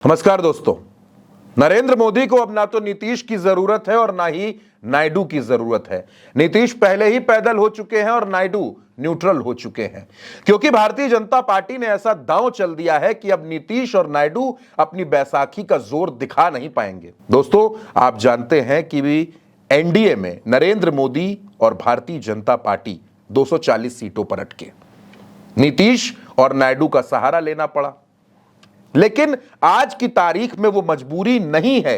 नमस्कार दोस्तों। नरेंद्र मोदी को अब ना तो नीतीश की जरूरत है और ना ही नायडू की जरूरत है। नीतीश पहले ही पैदल हो चुके हैं और नायडू न्यूट्रल हो चुके हैं, क्योंकि भारतीय जनता पार्टी ने ऐसा दांव चल दिया है कि अब नीतीश और नायडू अपनी बैसाखी का जोर दिखा नहीं पाएंगे। दोस्तों, आप जानते हैं कि भी एनडीए में नरेंद्र मोदी और भारतीय जनता पार्टी 240 सीटों पर अटके। नीतीश और नायडू का सहारा लेना पड़ा, लेकिन आज की तारीख में वो मजबूरी नहीं है,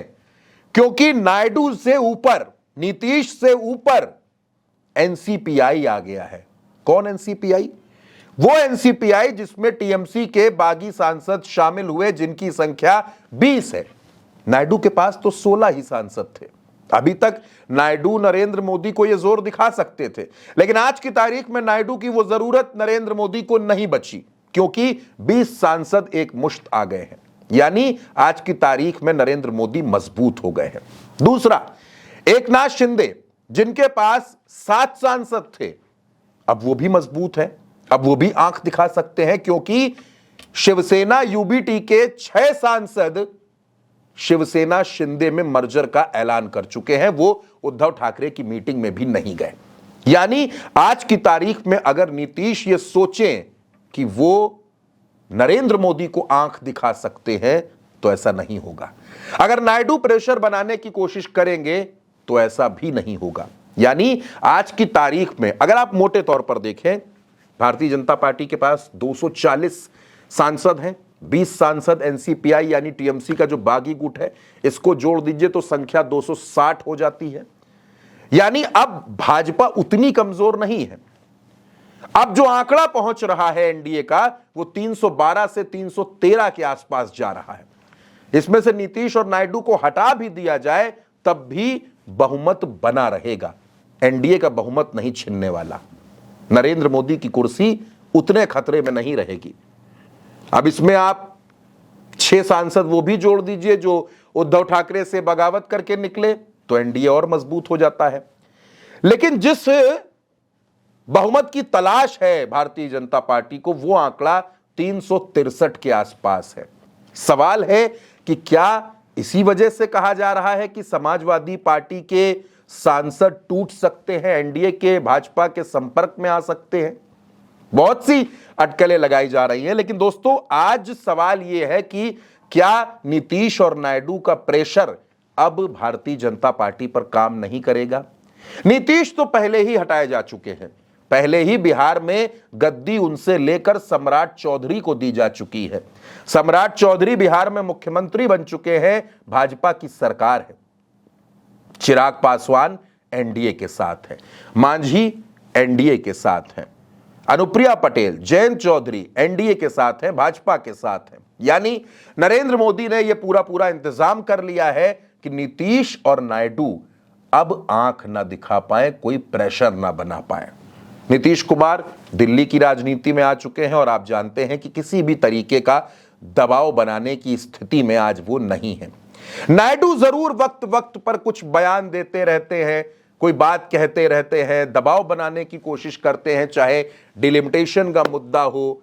क्योंकि नायडू से ऊपर, नीतीश से ऊपर एनसीपीआई आ गया है। कौन एनसीपीआई? वो एनसीपीआई जिसमें टीएमसी के बागी सांसद शामिल हुए, जिनकी संख्या 20 है। नायडू के पास तो 16 ही सांसद थे। अभी तक नायडू नरेंद्र मोदी को यह जोर दिखा सकते थे, लेकिन आज की तारीख में नायडू की वो जरूरत नरेंद्र मोदी को नहीं बची, क्योंकि 20 सांसद एक मुश्त आ गए हैं। यानी आज की तारीख में नरेंद्र मोदी मजबूत हो गए हैं। दूसरा, एकनाथ शिंदे जिनके पास 7 सांसद थे, अब वो भी मजबूत हैं, अब वो भी आंख दिखा सकते हैं, क्योंकि शिवसेना यूबीटी के 6 सांसद शिवसेना शिंदे में मर्जर का ऐलान कर चुके हैं। वो उद्धव ठाकरे की मीटिंग में भी नहीं गए। यानी आज की तारीख में अगर नीतीश ये सोचें कि वो नरेंद्र मोदी को आंख दिखा सकते हैं, तो ऐसा नहीं होगा। अगर नायडू प्रेशर बनाने की कोशिश करेंगे तो ऐसा भी नहीं होगा। यानी आज की तारीख में अगर आप मोटे तौर पर देखें, भारतीय जनता पार्टी के पास 240 सांसद हैं, 20 सांसद एनसीपीआई यानी टीएमसी का जो बागी गुट है, इसको जोड़ दीजिए तो संख्या 260 हो जाती है। यानी अब भाजपा उतनी कमजोर नहीं है। अब जो आंकड़ा पहुंच रहा है एनडीए का, वो 312 से 313 के आसपास जा रहा है। इसमें से नीतीश और नायडू को हटा भी दिया जाए तब भी बहुमत बना रहेगा। एनडीए का बहुमत नहीं छिनने वाला। नरेंद्र मोदी की कुर्सी उतने खतरे में नहीं रहेगी। अब इसमें आप 6 सांसद वो भी जोड़ दीजिए जो उद्धव ठाकरे से बगावत करके निकले, तो एनडीए और मजबूत हो जाता है। लेकिन जिस बहुमत की तलाश है भारतीय जनता पार्टी को, वो आंकड़ा 363 के आसपास है। सवाल है कि क्या इसी वजह से कहा जा रहा है कि समाजवादी पार्टी के सांसद टूट सकते हैं, एनडीए के भाजपा के संपर्क में आ सकते हैं? बहुत सी अटकलें लगाई जा रही हैं। लेकिन दोस्तों, आज सवाल यह है कि क्या नीतीश और नायडू का प्रेशर अब भारतीय जनता पार्टी पर काम नहीं करेगा? नीतीश तो पहले ही हटाए जा चुके हैं। पहले ही बिहार में गद्दी उनसे लेकर सम्राट चौधरी को दी जा चुकी है। सम्राट चौधरी बिहार में मुख्यमंत्री बन चुके हैं, भाजपा की सरकार है। चिराग पासवान एनडीए के साथ है, मांझी एनडीए के साथ हैं, अनुप्रिया पटेल, जयंत चौधरी एनडीए के साथ हैं, भाजपा के साथ हैं। यानी नरेंद्र मोदी ने यह पूरा इंतजाम कर लिया है कि नीतीश और नायडू अब आंख ना दिखा पाए, कोई प्रेशर ना बना पाए। नीतीश कुमार दिल्ली की राजनीति में आ चुके हैं और आप जानते हैं कि किसी भी तरीके का दबाव बनाने की स्थिति में आज वो नहीं है। नायडू जरूर वक्त वक्त पर कुछ बयान देते रहते हैं, कोई बात कहते रहते हैं, दबाव बनाने की कोशिश करते हैं, चाहे डिलिमिटेशन का मुद्दा हो,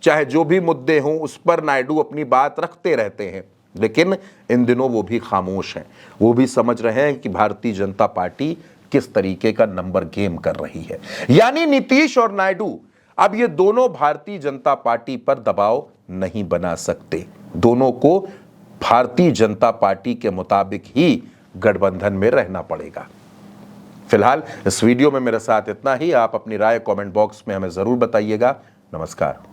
चाहे जो भी मुद्दे हों, उस पर नायडू अपनी बात रखते रहते हैं। लेकिन इन दिनों वो भी खामोश हैं। वो भी समझ रहे हैं कि भारतीय जनता पार्टी किस तरीके का नंबर गेम कर रही है। यानी नीतीश और नायडू अब ये दोनों भारतीय जनता पार्टी पर दबाव नहीं बना सकते। दोनों को भारतीय जनता पार्टी के मुताबिक ही गठबंधन में रहना पड़ेगा। फिलहाल इस वीडियो में मेरे साथ इतना ही। आप अपनी राय कमेंट बॉक्स में हमें जरूर बताइएगा। नमस्कार।